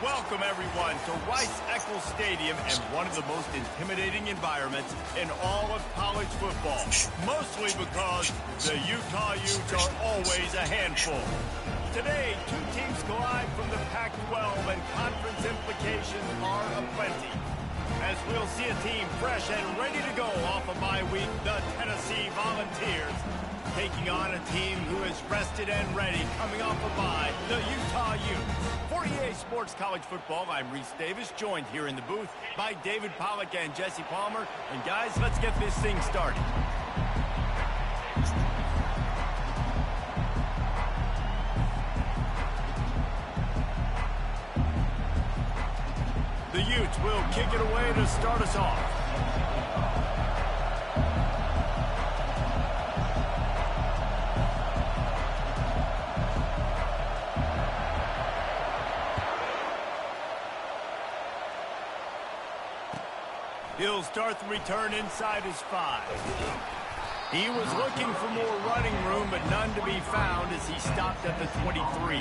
Welcome, everyone, to Rice-Eccles Stadium and one of the most intimidating environments in all of college football, mostly because the Utah Utes are always a handful. Today, two teams collide from the Pac-12, and conference implications are aplenty. As we'll see a team fresh and ready to go off a bye week, the Tennessee Volunteers, taking on a team who is rested and ready coming off a bye, the Utah Utes. For EA Sports College Football, I'm Reese Davis, joined here in the booth by David Pollack and Jesse Palmer. And guys, let's get this thing started. The Utes will kick it away to start us off. He'll start the return inside his 5. He was looking for more running room, but none to be found as he stopped at the 23.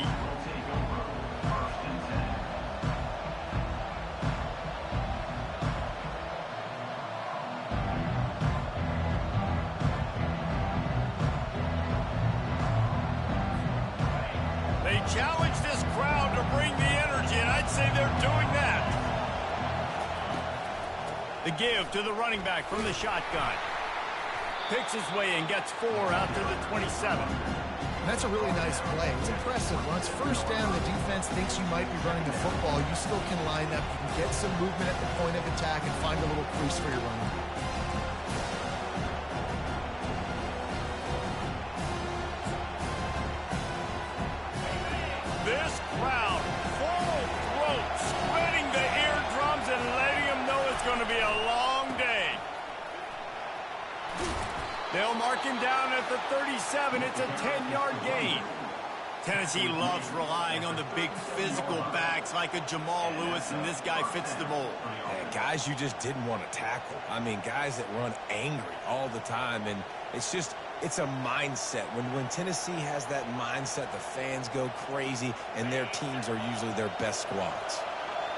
They challenge this crowd to bring the energy, and I'd say they're doing that. The give to the running back from the shotgun. Picks his way and gets 4 out to the 27. That's a really nice play. It's impressive. Once first down, the defense thinks you might be running the football. You still can line up. You can get some movement at the point of attack and find a little crease for your running. This crowd, full throat, spreading the eardrums and letting them know it's going to be a long day. They'll mark him down at the 37. It's a 10-yard gain. Tennessee loves relying on the big physical backs like a Jamal Lewis, and this guy fits the mold. Yeah, guys you just didn't want to tackle. I mean, guys that run angry all the time, and it's a mindset. When Tennessee has that mindset, the fans go crazy, and their teams are usually their best squads.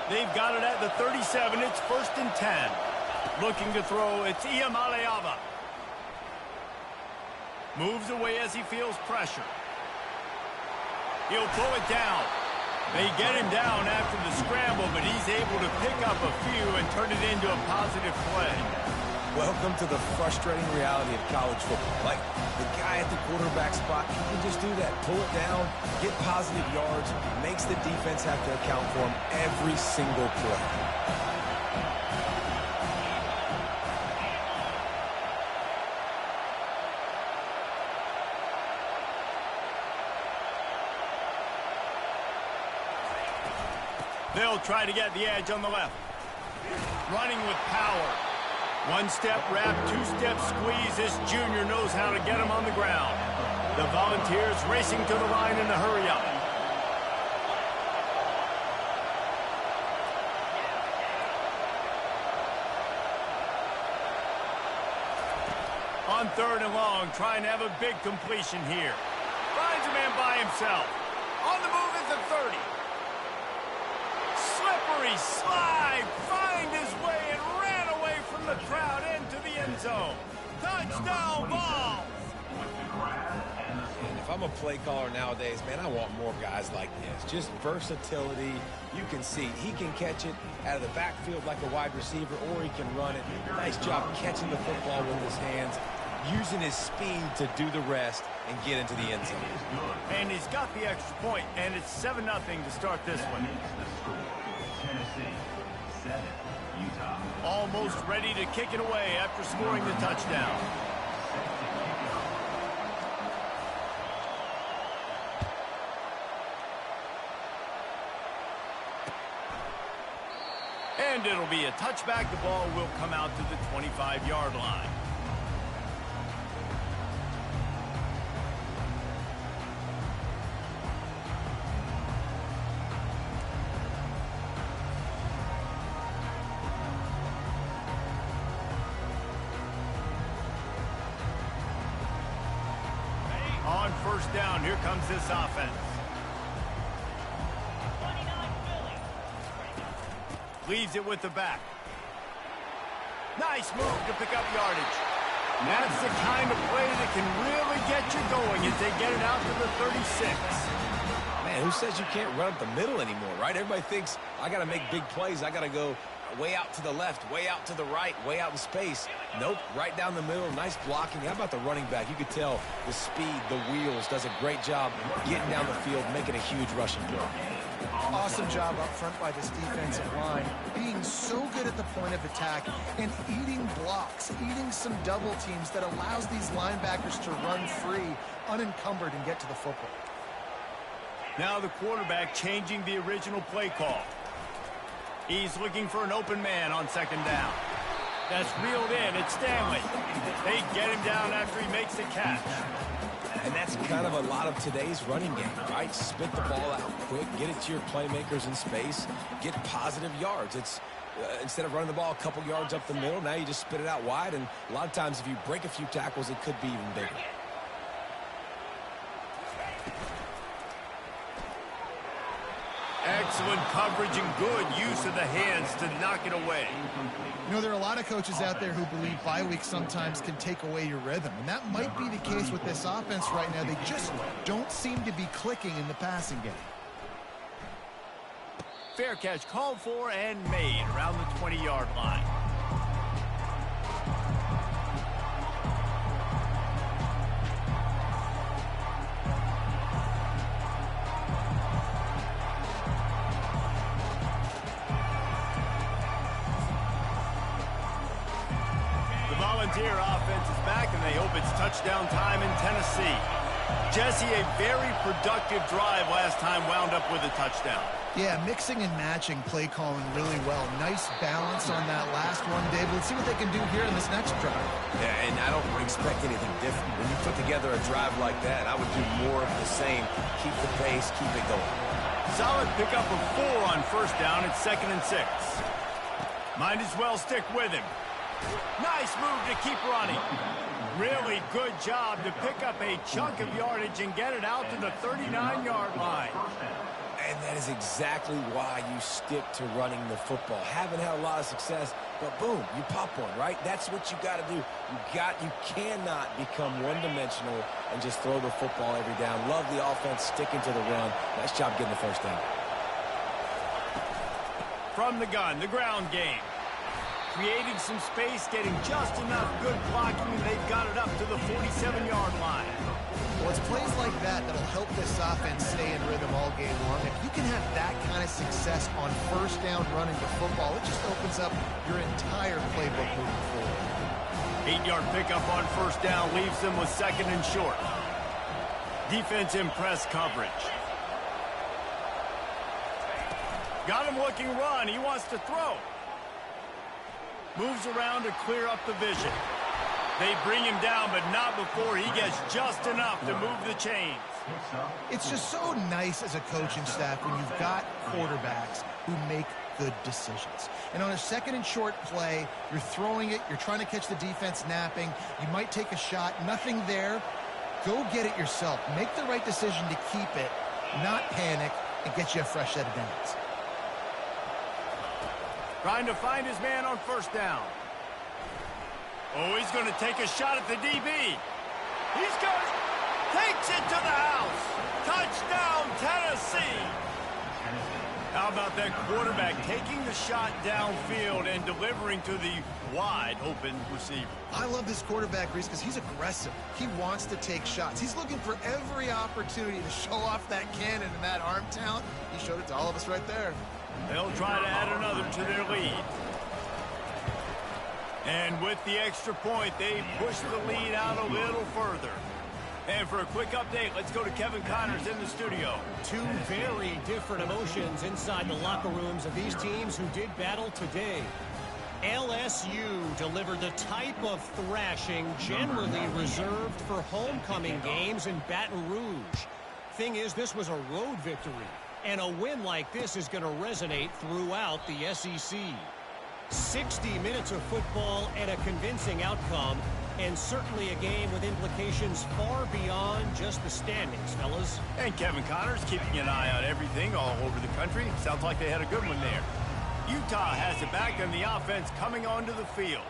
They've got it at the 37. It's 1st and 10. Looking to throw, it's Iamaleava. Moves away as he feels pressure. He'll pull it down. They get him down after the scramble, but he's able to pick up a few and turn it into a positive play. Welcome to the frustrating reality of college football. Like, the guy at the quarterback spot, he can just do that. Pull it down, get positive yards, makes the defense have to account for him every single play. They'll try to get the edge on the left. Running with power. One-step wrap, two-step squeeze. This junior knows how to get him on the ground. The Volunteers racing to the line in a hurry-up. On 3rd and long, trying to have a big completion here. Finds a man by himself. On the move is the 30. Slippery slide, find his way and ran away from the crowd into the end zone. Touchdown ball. And if I'm a play caller nowadays, man, I want more guys like this. Just versatility. You can see he can catch it out of the backfield like a wide receiver, or he can run it. Nice job catching the football with his hands, using his speed to do the rest and get into the end zone. And he's got the extra point, and it's 7-0 to start this one. Tennessee, 7, Utah. Almost ready to kick it away after scoring the touchdown. And it'll be a touchback. The ball will come out to the 25-yard line. On 1st down, here comes this offense. Leaves it with the back. Nice move to pick up yardage. That's the kind of play that can really get you going as they get it out to the 36. Man, who says you can't run up the middle anymore, right? Everybody thinks, I got to make big plays. I got to go way out to the left, way out to the right, way out in space. Nope, right down the middle. Nice blocking. How about the running back? You could tell the speed, the wheels, does a great job getting down the field, making a huge rushing play. Awesome job up front by this defensive line, being so good at the point of attack and eating blocks, eating some double teams that allows these linebackers to run free, unencumbered, and get to the football. Now the quarterback changing the original play call. He's looking for an open man on second down. That's reeled in. It's Stanley. They get him down after he makes the catch. And that's kind of a lot of today's running game, right? Spit the ball out quick, get it to your playmakers in space, get positive yards. It's instead of running the ball a couple yards up the middle, now you just spit it out wide, and a lot of times if you break a few tackles, it could be even bigger. Excellent coverage and good use of the hands to knock it away. You know, there are a lot of coaches out there who believe bye weeks sometimes can take away your rhythm, and that might be the case with this offense right now. They just don't seem to be clicking in the passing game. Fair catch called for and made around the 20-yard line. Volunteer offense is back, and they hope it's touchdown time in Tennessee. Jesse, a very productive drive last time wound up with a touchdown. Yeah, mixing and matching play calling really well. Nice balance on that last one, David. Let's see what they can do here in this next drive. Yeah, and I don't expect anything different. When you put together a drive like that, I would do more of the same. Keep the pace, keep it going. Solid pickup of 4 on first down at 2nd and 6. Might as well stick with him. Nice move to keep running. Really good job to pick up a chunk of yardage and get it out to the 39-yard line. And that is exactly why you stick to running the football. Haven't had a lot of success, but boom, you pop one, right? That's what you got to do. You cannot become one-dimensional and just throw the football every down. Love the offense sticking to the run. Nice job getting the first down. From the gun, the ground game. Creating some space, getting just enough good blocking, and they've got it up to the 47-yard line. Well, it's plays like that that'll help this offense stay in rhythm all game long. If you can have that kind of success on first down running the football, it just opens up your entire playbook moving forward. 8-yard pickup on first down leaves them with 2nd and short. Defense in press coverage. Got him looking run. He wants to throw. Moves around to clear up the vision. They bring him down, but not before he gets just enough to move the chains. It's just so nice as a coaching staff when you've got quarterbacks who make good decisions. And on a 2nd and short play, you're throwing it, you're trying to catch the defense napping, you might take a shot, nothing there. Go get it yourself. Make the right decision to keep it, not panic, and get you a fresh set of downs. Trying to find his man on first down. Oh, he's going to take a shot at the DB. He's got it. Takes it to the house. Touchdown, Tennessee. How about that quarterback taking the shot downfield and delivering to the wide open receiver? I love this quarterback, Reese, because he's aggressive. He wants to take shots. He's looking for every opportunity to show off that cannon and that arm talent. He showed it to all of us right there. They'll try to add another to their lead. And with the extra point, they push the lead out a little further. And for a quick update, let's go to Kevin Connors in the studio. Two very different emotions inside the locker rooms of these teams who did battle today. LSU delivered the type of thrashing generally reserved for homecoming games in Baton Rouge. Thing is, this was a road victory. And a win like this is going to resonate throughout the SEC. 60 minutes of football and a convincing outcome, and certainly a game with implications far beyond just the standings, fellas. And Kevin Connors keeping an eye on everything all over the country. Sounds like they had a good one there. Utah has it back, and the offense coming onto the field.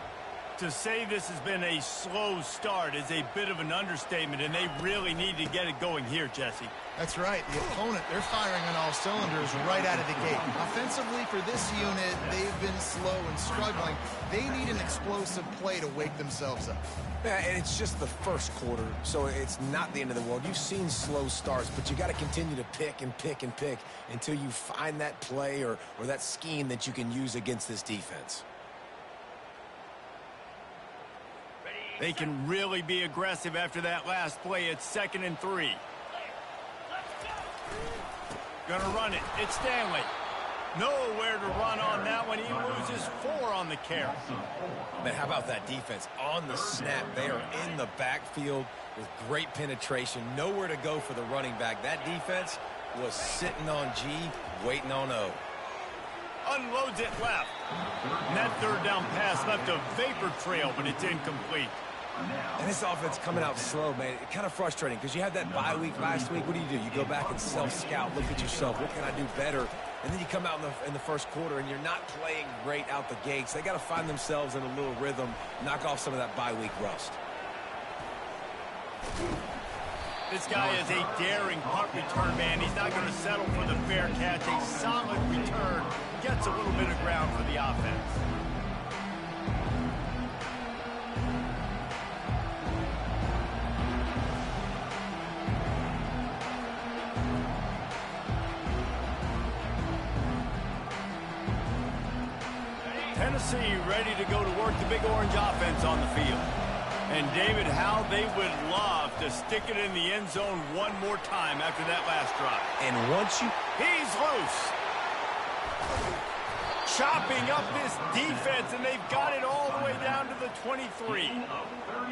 To say this has been a slow start is a bit of an understatement, and they really need to get it going here, Jesse. That's right. The opponent, they're firing on all cylinders right out of the gate. Offensively, for this unit, they've been slow and struggling. They need an explosive play to wake themselves up. Yeah, and it's just the first quarter, so it's not the end of the world. You've seen slow starts, but you got to continue to pick and pick and pick until you find that play or that scheme that you can use against this defense. They can really be aggressive after that last play. It's 2nd and 3. Gonna run it. It's Stanley. Nowhere to run on that one. He loses 4 on the carry. Man, how about that defense? On the snap, they are in the backfield with great penetration. Nowhere to go for the running back. That defense was sitting on G, waiting on O. Unloads it left. And that 3rd down pass left a vapor trail, but it's incomplete. And this offense coming out slow, man. It's kind of frustrating because you had that bye week last week. What do? You go back and self-scout, look at yourself. What can I do better? And then you come out in the first quarter and you're not playing great out the gates. They got to find themselves in a little rhythm, knock off some of that bye week rust. This guy is a daring punt return man. He's not going to settle for the fair catch. A solid return gets a little bit of ground for the offense. Tennessee ready to go to work the Big Orange offense on the field. And, David, how they would love to stick it in the end zone one more time after that last drive. And once you... He's loose. Chopping up this defense, and they've got it all the way down to the 23.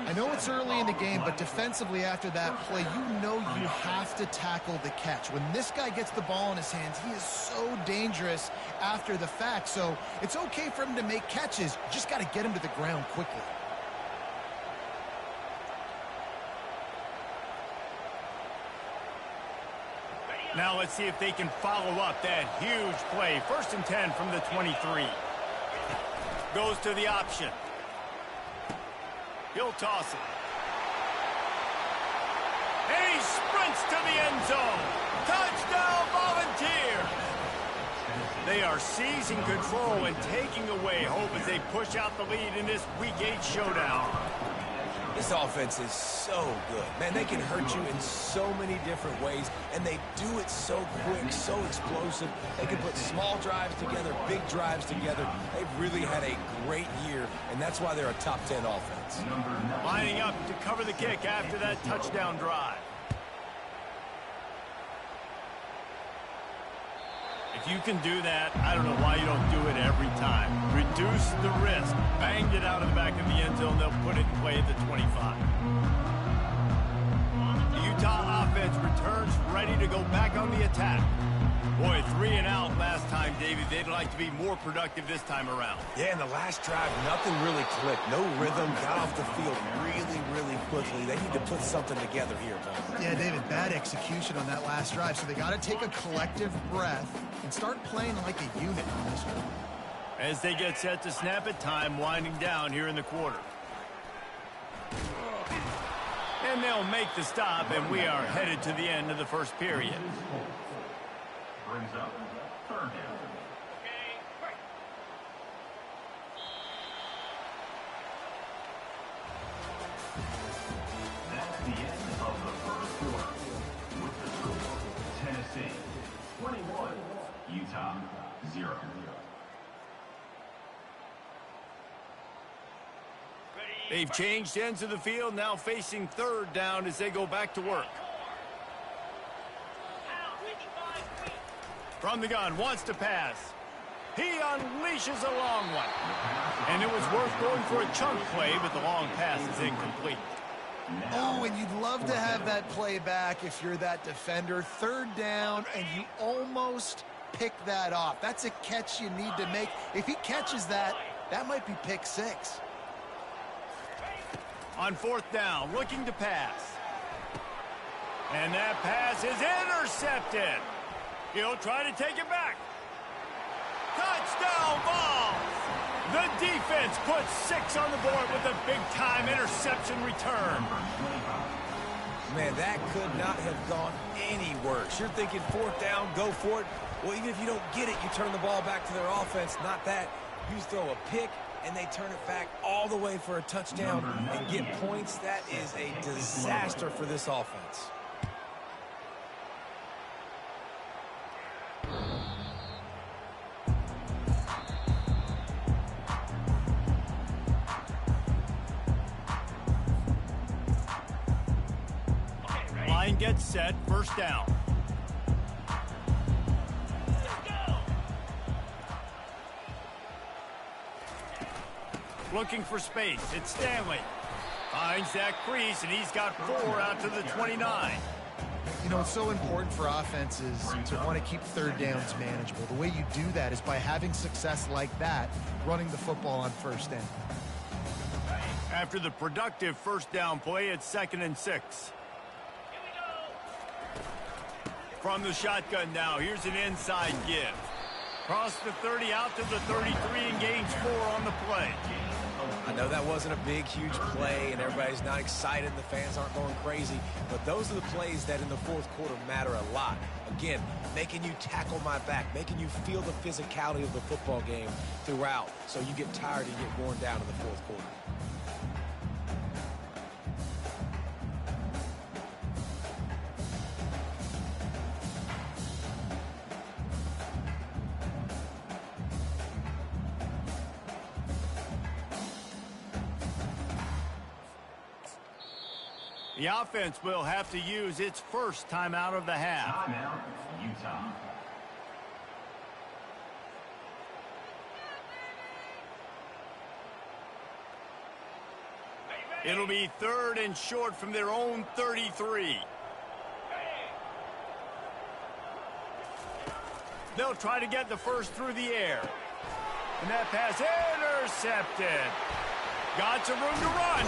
I know it's early in the game, but defensively after that play, you know you have to tackle the catch. When this guy gets the ball in his hands, he is so dangerous after the fact. So it's okay for him to make catches. You just got to get him to the ground quickly. Now let's see if they can follow up that huge play. 1st and 10 from the 23. Goes to the option. He'll toss it. And he sprints to the end zone. Touchdown, Volunteers! They are seizing control and taking away hope as they push out the lead in this Week 8 showdown. This offense is so good. Man, they can hurt you in so many different ways, and they do it so quick, so explosive. They can put small drives together, big drives together. They've really had a great year, and that's why they're a top 10 offense. Lining up to cover the kick after that touchdown drive. If you can do that, I don't know why you don't do it every time. Reduce the risk. Banged it out of the back of the end zone. They'll put it in play at the 25. The Utah offense returns ready to go back on the attack. Boy, 3 and out last time, Davey. They'd like to be more productive this time around. Yeah, in the last drive, nothing really clicked. No rhythm, got off the field really, really quickly. They need to put something together here, Paul. Yeah, David, bad execution on that last drive. So they got to take a collective breath and start playing like a unit on this one. As they get set to snap it, time winding down here in the quarter. And they'll make the stop, and we are headed to the end of the first period. Brings up 3rd down. That's the end of the first quarter. With the score, Tennessee 21, Utah 0. They've changed ends of the field, now facing 3rd down as they go back to work. From the gun, wants to pass. He unleashes a long one. And it was worth going for a chunk play, but the long pass is incomplete. Oh, and you'd love to have that play back if you're that defender. 3rd down, and you almost pick that off. That's a catch you need to make. If he catches that, that might be pick 6. On 4th down, looking to pass. And that pass is intercepted. He'll try to take it back. Touchdown ball! The defense puts 6 on the board with a big-time interception return. Man, that could not have gone any worse. You're thinking 4th down, go for it. Well, even if you don't get it, you turn the ball back to their offense. Not that. You throw a pick, and they turn it back all the way for a touchdown and get points. That is a disaster for this offense. Line gets set, 1st down. Looking for space, it's Stanley. Finds that crease, and he's got 4 out to the 29. You know, it's so important for offenses to want to keep 3rd downs manageable. The way you do that is by having success like that, running the football on 1st down. After the productive 1st down play, it's 2nd and 6. From the shotgun now, here's an inside give. Cross the 30 out to the 33 and gains 4 on the play. I know that wasn't a big, huge play, and everybody's not excited, and the fans aren't going crazy, but those are the plays that in the 4th quarter matter a lot. Again, making you tackle my back, making you feel the physicality of the football game throughout, so you get tired and get worn down in the 4th quarter. The offense will have to use its 1st timeout of the half. Timeout, Utah. It'll be 3rd and short from their own 33. They'll try to get the 1st through the air. And that pass intercepted. Got some room to run.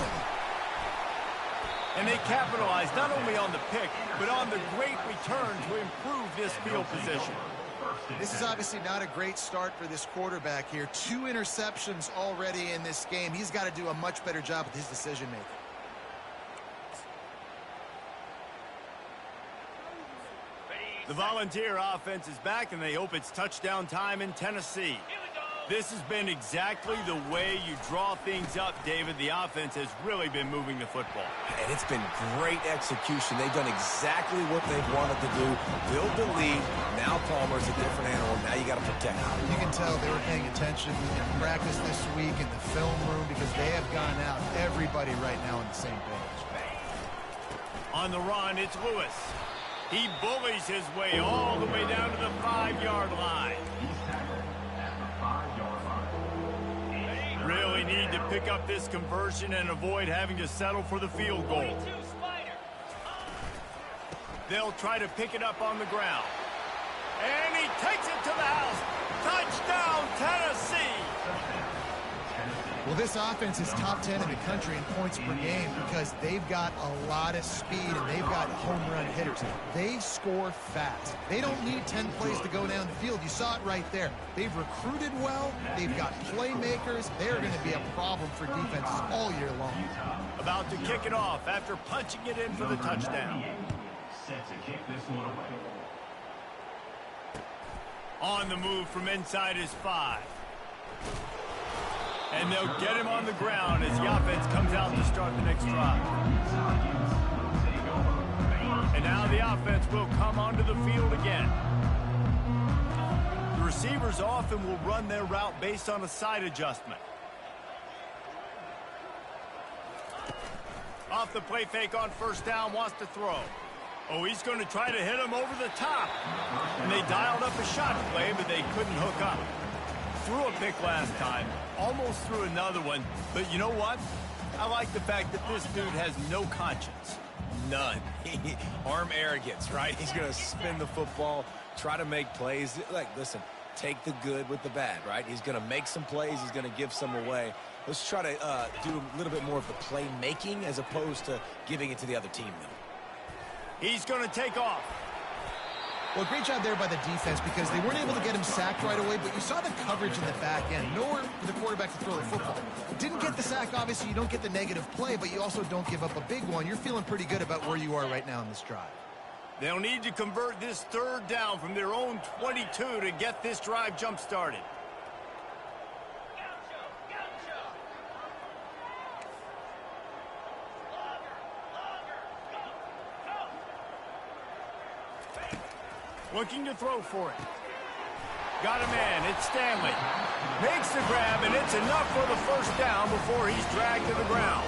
And they capitalize not only on the pick, but on the great return to improve this field position. This is obviously not a great start for this quarterback here. 2 interceptions already in this game. He's got to do a much better job with his decision-making. The Volunteer offense is back, and they hope it's touchdown time in Tennessee. This has been exactly the way you draw things up, David. The offense has really been moving the football. And it's been great execution. They've done exactly what they've wanted to do. Build the lead. Now Palmer's a different animal. Now you got to protect him. You can tell they were paying attention in practice this week in the film room because they have gone out, everybody right now on the same page. On the run, it's Lewis. He bullies his way all the way down to the 5-yard line. Really need to pick up this conversion and avoid having to settle for the field goal. They'll try to pick it up on the ground. And he takes it to the house. Touchdown, Tennessee! Well, this offense is top 10 in the country in points per game because they've got a lot of speed and they've got home run hitters. They score fast. They don't need 10 plays to go down the field. You saw it right there. They've recruited well. They've got playmakers. They're going to be a problem for defenses all year long. About to kick it off after punching it in for the touchdown. Set to kick this one away. On the move from inside his 5. And they'll get him on the ground as the offense comes out to start the next drive. And now the offense will come onto the field again. The receivers often will run their route based on a side adjustment. Off the play fake on 1st down, wants to throw. Oh, he's going to try to hit him over the top. And they dialed up a shot play, but they couldn't hook up. Threw a pick last time, almost threw another one, but you know what? I like the fact that this dude has no conscience. None. Arm arrogance, right? He's going to spin the football, try to make plays. Like, listen, take the good with the bad, right? He's going to make some plays. He's going to give some away. Let's try to do a little bit more of the playmaking as opposed to giving it to the other team, though. He's going to take off. Well, great job there by the defense because they weren't able to get him sacked right away, but you saw the coverage in the back end. Nowhere for the quarterback to throw the football. Didn't get the sack, obviously. You don't get the negative play, but you also don't give up a big one. You're feeling pretty good about where you are right now in this drive. They'll need to convert this third down from their own 22 to get this drive jump-started. Looking to throw for it. Got a man. It's Stanley. Makes the grab, and it's enough for the first down before he's dragged to the ground.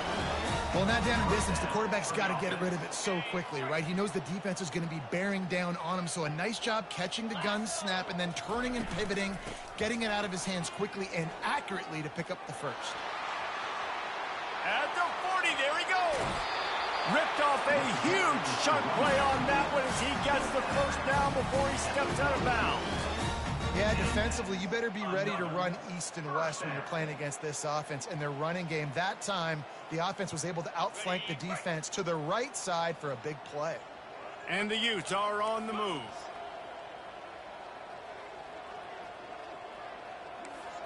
Well, not down in distance. The quarterback's got to get rid of it so quickly, right? He knows the defense is going to be bearing down on him, so a nice job catching the gun snap and then turning and pivoting, getting it out of his hands quickly and accurately to pick up the first. At the 40, there he goes. Ripped off a huge chunk play on that one as he gets the first down before he steps out of bounds. Yeah, defensively, you better be ready to run east and west when you're playing against this offense and their running game. That time, the offense was able to outflank the defense to the right side for a big play. And the Utes are on the move.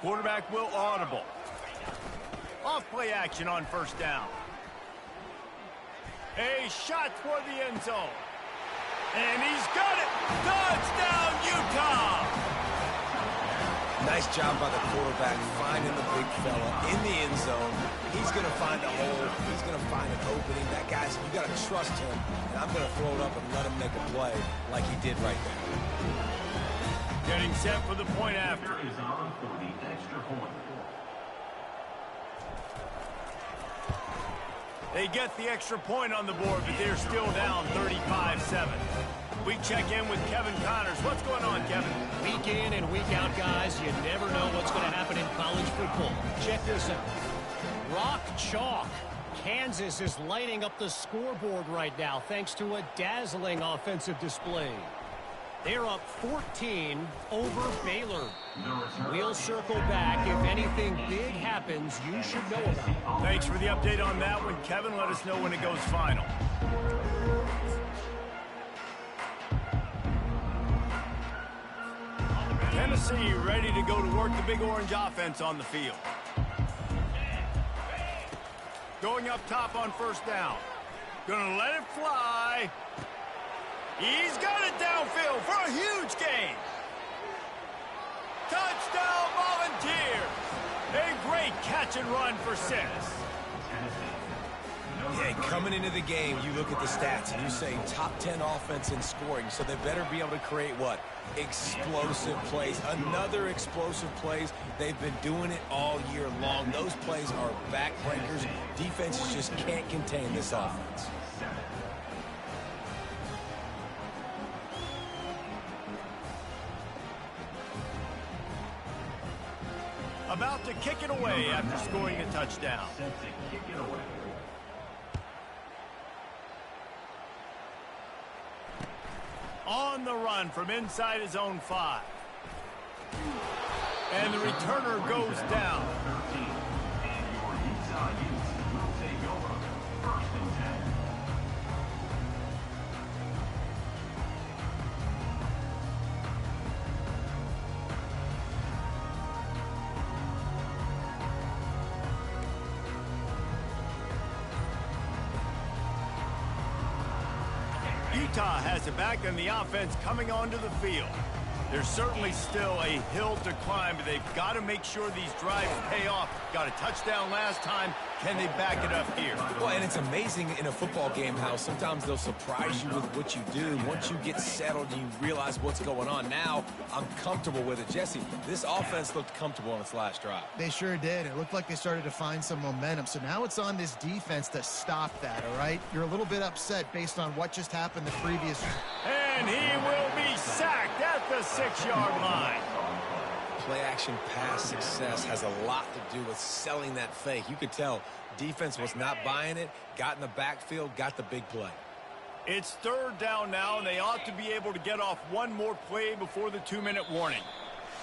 Quarterback will audible. Off play action on first down. A shot for the end zone. And he's got it. Touchdown, Utah. Nice job by the quarterback finding the big fella in the end zone. He's going to find a hole. He's going to find an opening. That guy's, you got to trust him. And I'm going to throw it up and let him make a play like he did right there. Getting set for the point after. Is on for the extra point. They get the extra point on the board, but they're still down 35-7. We check in with Kevin Connors. What's going on, Kevin? Week in and week out, guys, you never know what's going to happen in college football. Check this out. Rock chalk. Kansas is lighting up the scoreboard right now thanks to a dazzling offensive display. They're up 14 over Baylor. We'll circle back. If anything big happens, you should know about it. Thanks for the update on that one, Kevin. Let us know when it goes final. Tennessee ready to go to work the Big Orange offense on the field. Going up top on first down. Gonna let it fly. He's got it downfield for a huge gain. Touchdown, Volunteers. A great catch and run for 6. Yeah, coming into the game, you look at the stats and you say top 10 offense in scoring, so they better be able to create what? Explosive plays. Another explosive plays. They've been doing it all year long. Those plays are backbreakers. Defenses just can't contain this offense. About to kick it away after scoring a touchdown. On the run from inside his own 5. And the returner goes down. Utah has it back, and the offense coming onto the field. There's certainly still a hill to climb, but they've got to make sure these drives pay off. Got a touchdown last time. Can they back it up here? Well, and it's amazing in a football game how sometimes they'll surprise you with what you do. Once you get settled and you realize what's going on, now I'm comfortable with it. Jesse, this offense looked comfortable on its last drive. They sure did. It looked like they started to find some momentum. So now it's on this defense to stop that, all right? You're a little bit upset based on what just happened the previous. And he will be sacked at the 6-yard line. Play-action pass success has a lot to do with selling that fake. You could tell defense was not buying it, got in the backfield, got the big play. It's third down now, and they ought to be able to get off one more play before the 2-minute warning.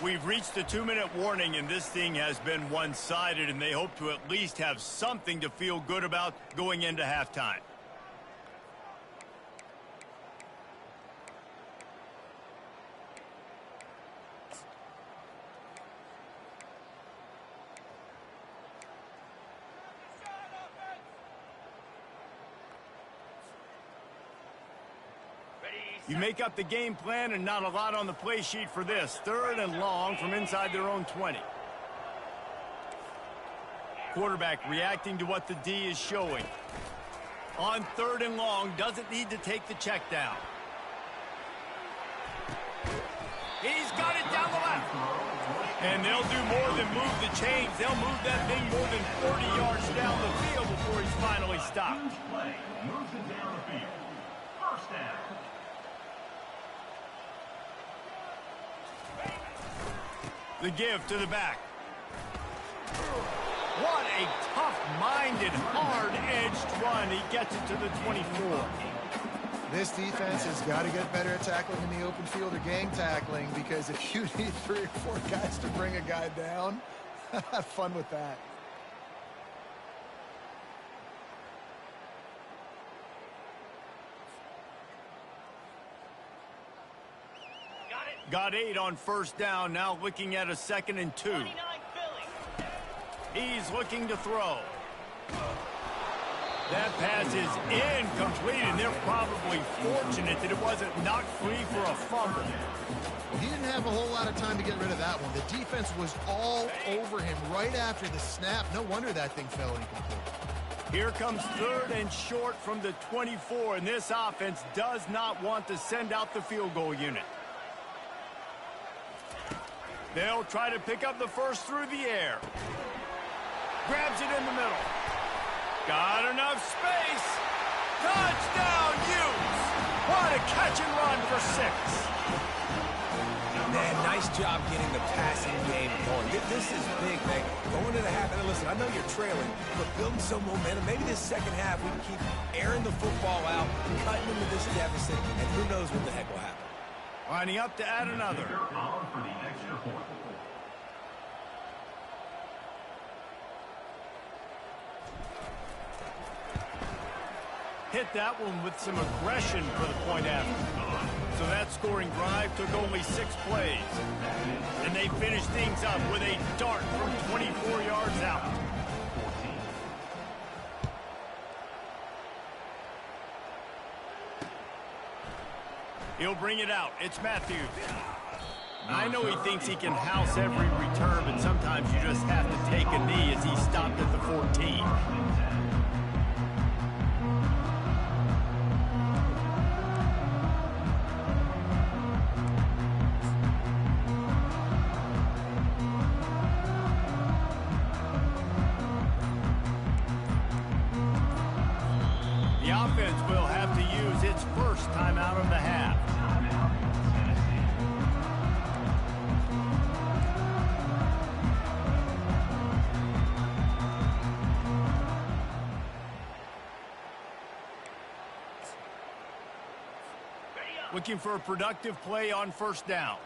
We've reached the 2-minute warning, and this thing has been one-sided, and they hope to at least have something to feel good about going into halftime. You make up the game plan and not a lot on the play sheet for this. 3rd and long from inside their own 20. Quarterback reacting to what the D is showing. On 3rd and long, doesn't need to take the check down. He's got it down the left. And they'll do more than move the chains. They'll move that thing more than 40 yards down the field before he's finally stopped. Huge play. Moves it down the field. First down. The give to the back. What a tough-minded, hard-edged run. He gets it to the 24. This defense has got to get better at tackling in the open field or gang tackling, because if you need 3 or 4 guys to bring a guy down, have fun with that. Got 8 on first down, now looking at a 2nd and 2. He's looking to throw. That pass is incomplete, and they're probably fortunate that it wasn't knocked free for a fumble. Well, he didn't have a whole lot of time to get rid of that one. The defense was all over him right after the snap. No wonder that thing fell incomplete. Here comes 3rd and short from the 24, and this offense does not want to send out the field goal unit. They'll try to pick up the first through the air. Grabs it in the middle. Got enough space. Touchdown, Utes. What a catch and run for 6. Man, nice job getting the passing game going. This is big, man. Going to the half, and listen, I know you're trailing, but building some momentum. Maybe this second half we can keep airing the football out, cutting into this deficit, and who knows what the heck will happen. Lining up to add another. On for the extra point. Hit that one with some aggression for the point after. So that scoring drive took only 6 plays. And they finished things up with a dart from 24 yards out. He'll bring it out. It's Matthews. I know he thinks he can house every return, but sometimes you just have to take a knee as he stopped at the 14. The offense will have to use its first timeout of the half. Looking for a productive play on first down.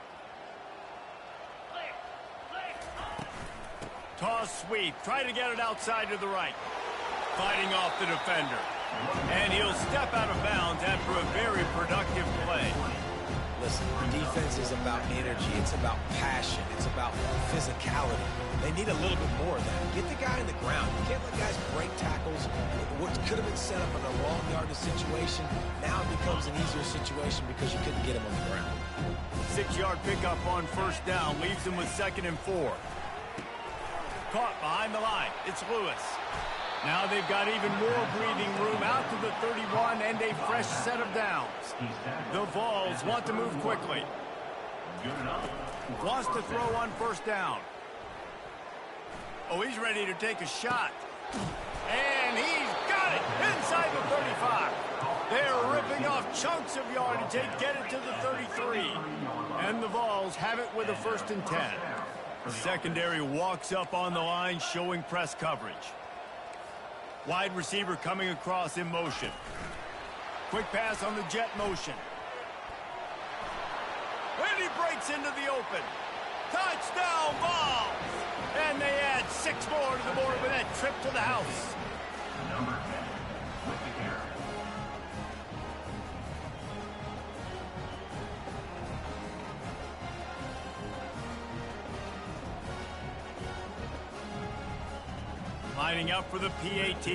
Toss sweep. Try to get it outside to the right. Fighting off the defender. And he'll step out of bounds after a very productive play. Listen, defense is about energy. It's about passion. It's about physicality. They need a little bit more of that. Get the guy in the ground. You can't let guys break tackles. What could have been set up in a long yardage situation, now it becomes an easier situation because you couldn't get him on the ground. 6-yard pickup on first down leaves him with 2nd and 4. Caught behind the line. It's Lewis. Now they've got even more breathing room out to the 31 and a fresh set of downs. The Vols want to move quickly. Wants to throw on first down. Oh, he's ready to take a shot. And he's got it inside the 35. They're ripping off chunks of yardage. They get it to the 33. And the Vols have it with a 1st and 10. The secondary walks up on the line, showing press coverage. Wide receiver coming across in motion. Quick pass on the jet motion. And he breaks into the open. Touchdown, Vols! And they add 6 more to the board with that trip to the house. Number 10 with the carry. Lining up for the PAT.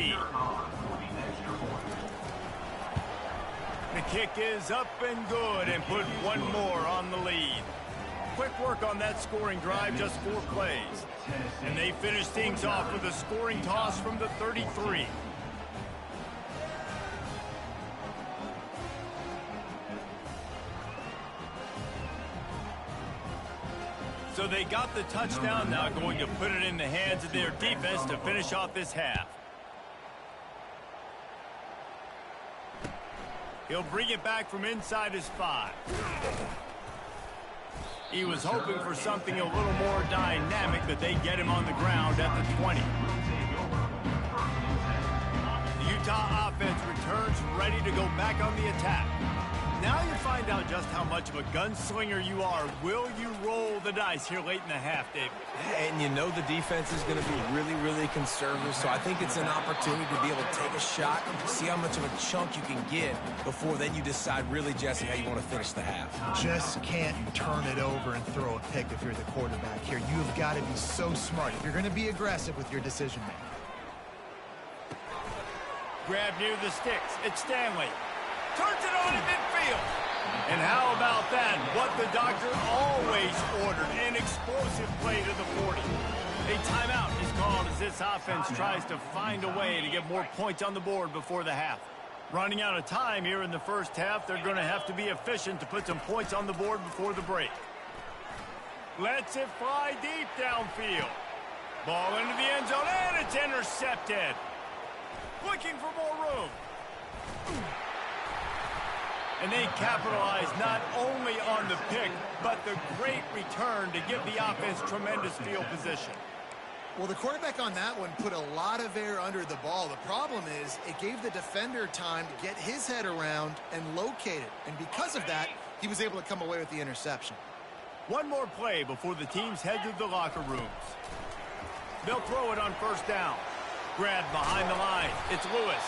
kick is up and good and put one more on the lead. Quick work on that scoring drive, just 4 plays. And they finish things off with a scoring toss from the 33. So they got the touchdown, now going to put it in the hands of their defense to finish off this half. He'll bring it back from inside his 5. He was hoping for something a little more dynamic, but they get him on the ground at the 20. The Utah offense returns ready to go back on the attack. Now you find out just how much of a gunslinger you are. Will you roll the dice here late in the half, David? And you know the defense is going to be really, really conservative, so I think it's an opportunity to be able to take a shot, see how much of a chunk you can get before then you decide really, Jesse, how you want to finish the half. Just can't turn it over and throw a pick if you're the quarterback here. You've got to be so smart if you're going to be aggressive with your decision-making. Grab near the sticks. It's Stanley. Turns it on in midfield. And how about that? What the doctor always ordered. An explosive play to the 40. A timeout is called as this offense tries to find a way to get more points on the board before the half. Running out of time here in the first half, they're going to have to be efficient to put some points on the board before the break. Lets it fly deep downfield. Ball into the end zone, and it's intercepted. Looking for more room. And they capitalize not only on the pick, but the great return to give the offense tremendous field position. Well, the quarterback on that one put a lot of air under the ball. The problem is it gave the defender time to get his head around and locate it. And because of that, he was able to come away with the interception. One more play before the teams head to the locker rooms. They'll throw it on first down. Grabbed behind the line. It's Lewis.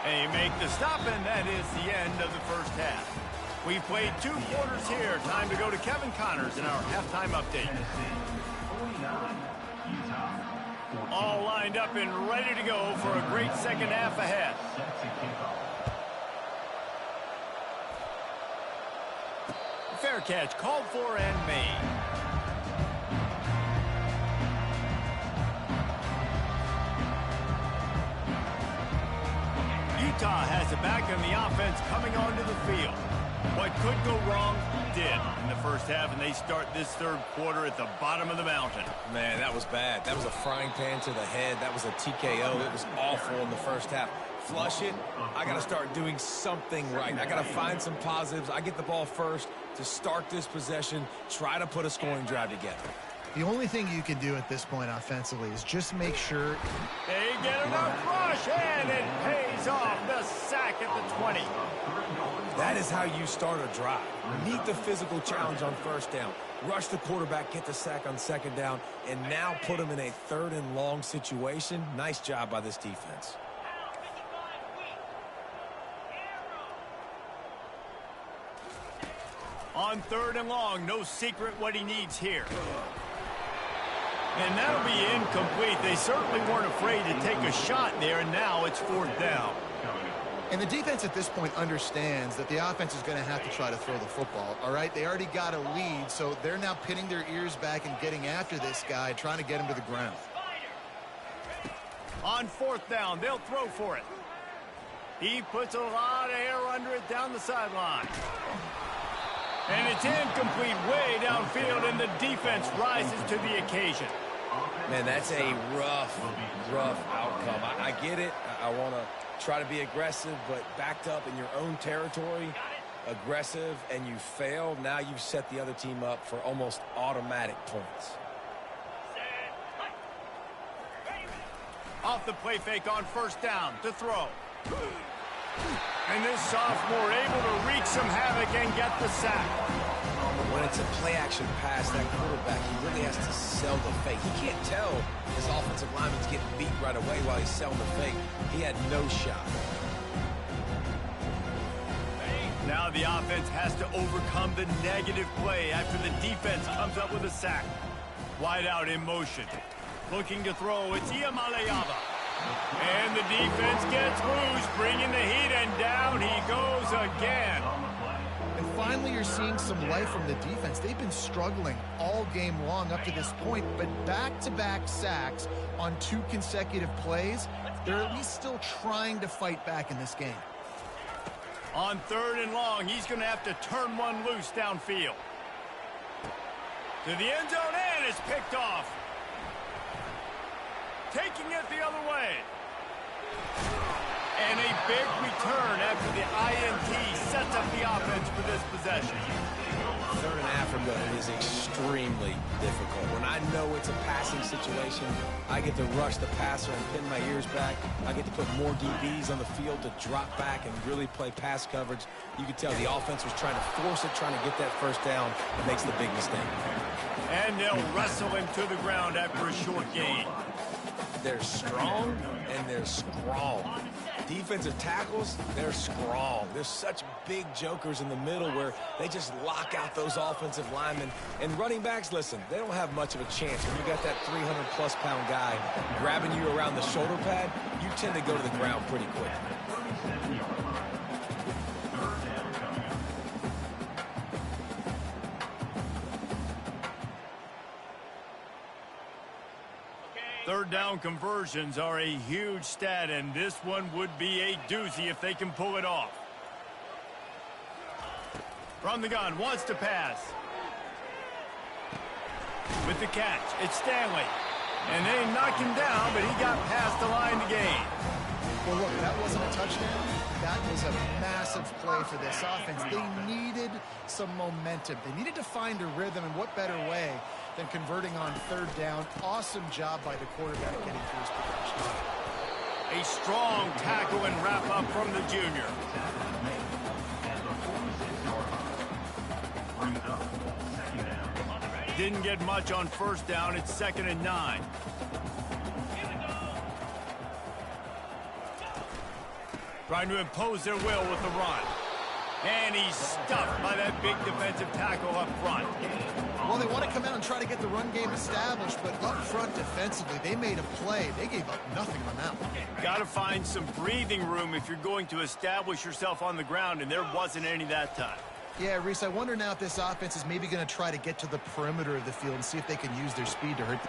They make the stop, and that is the end of the first half. We've played 2 quarters here. Time to go to Kevin Connors in our halftime update. All lined up and ready to go for a great second half ahead. Fair catch called for and made. Utah has it back, and the offense coming onto the field. What could go wrong did in the first half, and they start this third quarter at the bottom of the mountain. Man, that was bad. That was a frying pan to the head. That was a TKO. It was awful in the first half. Flush it. I got to start doing something right. I got to find some positives. I get the ball first to start this possession, try to put a scoring drive together. The only thing you can do at this point offensively is just make sure they get enough rush, and it pays off. The sack at the 20. That is how you start a drive. Meet the physical challenge on first down. Rush the quarterback, get the sack on second down, and now put him in a 3rd and long situation. Nice job by this defense. On 3rd and long, no secret what he needs here. And that'll be incomplete. They certainly weren't afraid to take a shot there, and now it's 4th down. And the defense at this point understands that the offense is going to have to try to throw the football, all right? They already got a lead, so they're now pinning their ears back and getting after this guy, trying to get him to the ground. On 4th down, they'll throw for it. He puts a lot of air under it down the sideline. And it's incomplete way downfield, and the defense rises to the occasion. Man, that's a rough outcome. I get it. I want to try to be aggressive, but backed up in your own territory, aggressive, and you fail. Now you've set the other team up for almost automatic points. Off the play fake on first down to throw. And this sophomore able to wreak some havoc and get the sack. When it's a play-action pass, that quarterback, he really has to sell the fake. He can't tell his offensive lineman's getting beat right away while he's selling the fake. He had no shot. Now the offense has to overcome the negative play after the defense comes up with a sack. Wide out in motion. Looking to throw, it's Iamaleava. And the defense gets loose, bringing the heat, and down he goes again. And finally, you're seeing some life from the defense. They've been struggling all game long up to this point, but back-to-back sacks on 2 consecutive plays, they're at least still trying to fight back in this game. On 3rd and long, he's going to have to turn one loose downfield. To the end zone, and it's picked off. Taking it the other way. And a big return after the INT sets up the offense for this possession. 3rd and after is extremely difficult. When I know it's a passing situation, I get to rush the passer and pin my ears back. I get to put more DBs on the field to drop back and really play pass coverage. You can tell the offense was trying to force it, trying to get that first down, and makes the big mistake. And they'll wrestle him to the ground after a short gain. They're strong and they're strong. Defensive tackles, they're strong. There's such big jokers in the middle where they just lock out those offensive linemen. And running backs, listen, they don't have much of a chance. When you got that 300-plus pound guy grabbing you around the shoulder pad, you tend to go to the ground pretty quick. Third down conversions are a huge stat, and this one would be a doozy if they can pull it off. From the gun, wants to pass. With the catch, it's Stanley. And they knock him down, but he got past the line to gain. Well, look, that wasn't a touchdown. That was a massive play for this offense. They needed some momentum. They needed to find a rhythm, and what better way than converting on 3rd down. Awesome job by the quarterback getting through his progression. A strong tackle and wrap-up from the junior. Didn't get much on 1st down. It's 2nd and 9. Trying to impose their will with the run. And he's stuffed by that big defensive tackle up front. Well, they want to come out and try to get the run game established, but up front defensively, they made a play. They gave up nothing on that one. Got to find some breathing room if you're going to establish yourself on the ground, and there wasn't any that time. Yeah, Reese, I wonder now if this offense is maybe going to try to get to the perimeter of the field and see if they can use their speed to hurt.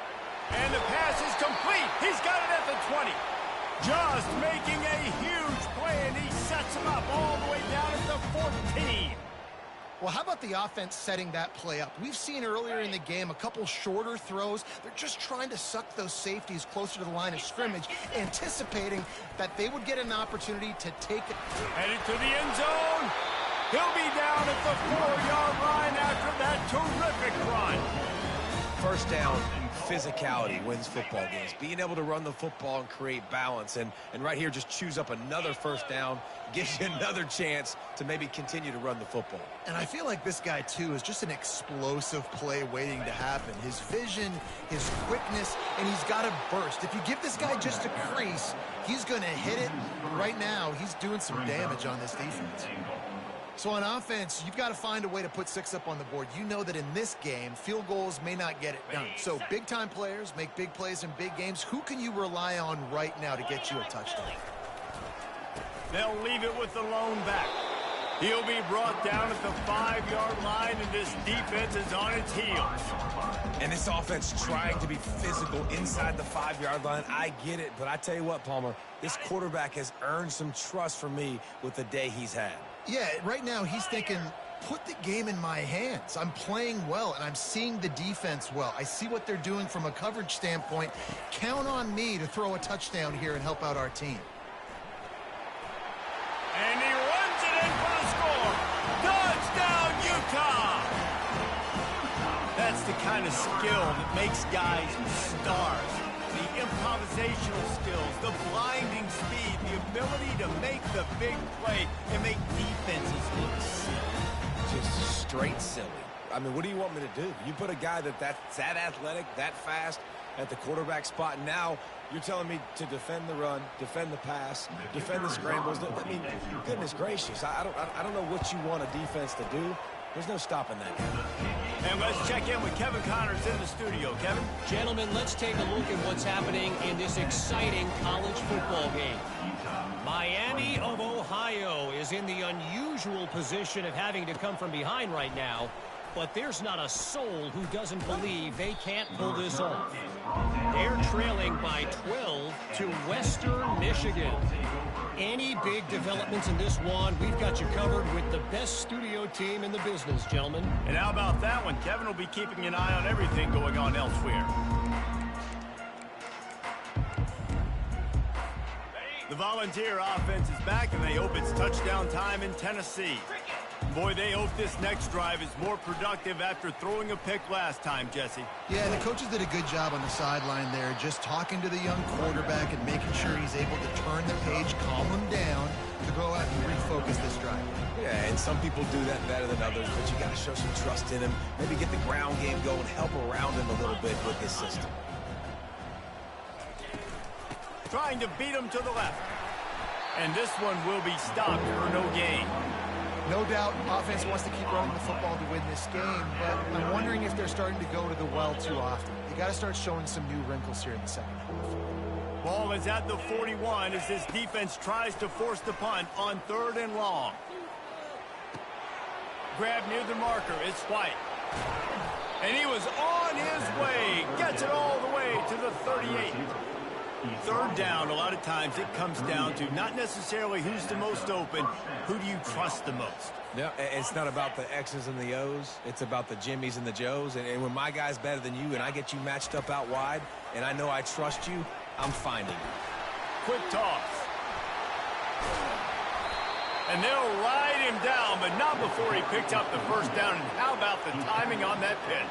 And the pass is complete. He's got it at the 20. Just making a huge play, and he sets him up all the way down at the 14. Well, how about the offense setting that play up? We've seen earlier in the game a couple shorter throws. They're just trying to suck those safeties closer to the line of scrimmage, anticipating that they would get an opportunity to take it. Headed to the end zone. He'll be down at the 4-yard line after that terrific run. 1st down, physicality wins football games. Being able to run the football and create balance. And right here, just choose up another 1st down, gives you another chance to maybe continue to run the football. And I feel like this guy, too, is just an explosive play waiting to happen. His vision, his quickness, and he's got a burst. If you give this guy just a crease, he's going to hit it. Right now, he's doing some damage on this defense. So on offense, you've got to find a way to put 6 up on the board. You know that in this game, field goals may not get it done. So big-time players make big plays in big games. Who can you rely on right now to get you a touchdown? They'll leave it with the lone back. He'll be brought down at the 5-yard line, and this defense is on its heels. And this offense trying to be physical inside the 5-yard line. I get it, but I tell you what, Palmer, this quarterback has earned some trust from me with the day he's had. Yeah, right now he's thinking, put the game in my hands. I'm playing well, and I'm seeing the defense well. I see what they're doing from a coverage standpoint. Count on me to throw a touchdown here and help out our team. And he runs it in for the score. Touchdown, Utah! That's the kind of skill that makes guys stars. The improvisational skills, the blinding speed, the ability to make the big play and make defenses look silly. Just straight silly. I mean, what do you want me to do? You put a guy that's that athletic, that fast at the quarterback spot, and now you're telling me to defend the run, defend the pass, defend the scrambles. I mean, goodness gracious. I don't know what you want a defense to do. There's no stopping that guy. And let's check in with Kevin Connors in the studio. Kevin? Gentlemen, let's take a look at what's happening in this exciting college football game. Miami of Ohio is in the unusual position of having to come from behind right now, but there's not a soul who doesn't believe they can't pull this off. They're trailing by 12 to Western Michigan. Any big developments in this one, we've got you covered with the best studio team in the business, gentlemen. And how about that one? Kevin will be keeping an eye on everything going on elsewhere. The Volunteer offense is back, and they hope it's touchdown time in Tennessee. Boy, they hope this next drive is more productive after throwing a pick last time, Jesse. Yeah, the coaches did a good job on the sideline there, just talking to the young quarterback and making sure he's able to turn the page, calm him down, to go out and refocus this drive. Yeah, and some people do that better than others, but you got to show some trust in him. Maybe get the ground game going, help around him a little bit with his system. Trying to beat him to the left. And this one will be stopped for no gain. No doubt, offense wants to keep running the football to win this game, but I'm wondering if they're starting to go to the well too often. They got to start showing some new wrinkles here in the second half. Ball is at the 41 as this defense tries to force the punt on 3rd and long. Grab near the marker, it's White. And he was on his way, gets it all the way to the 38. 3rd down, a lot of times it comes down to not necessarily who's the most open, who do you trust the most? Yeah, it's not about the X's and the O's. It's about the Jimmies and the Joes. And when my guy's better than you and I get you matched up out wide and I know I trust you, I'm finding you. Quick toss. And they'll ride him down, but not before he picked up the 1st down. And how about the timing on that pitch?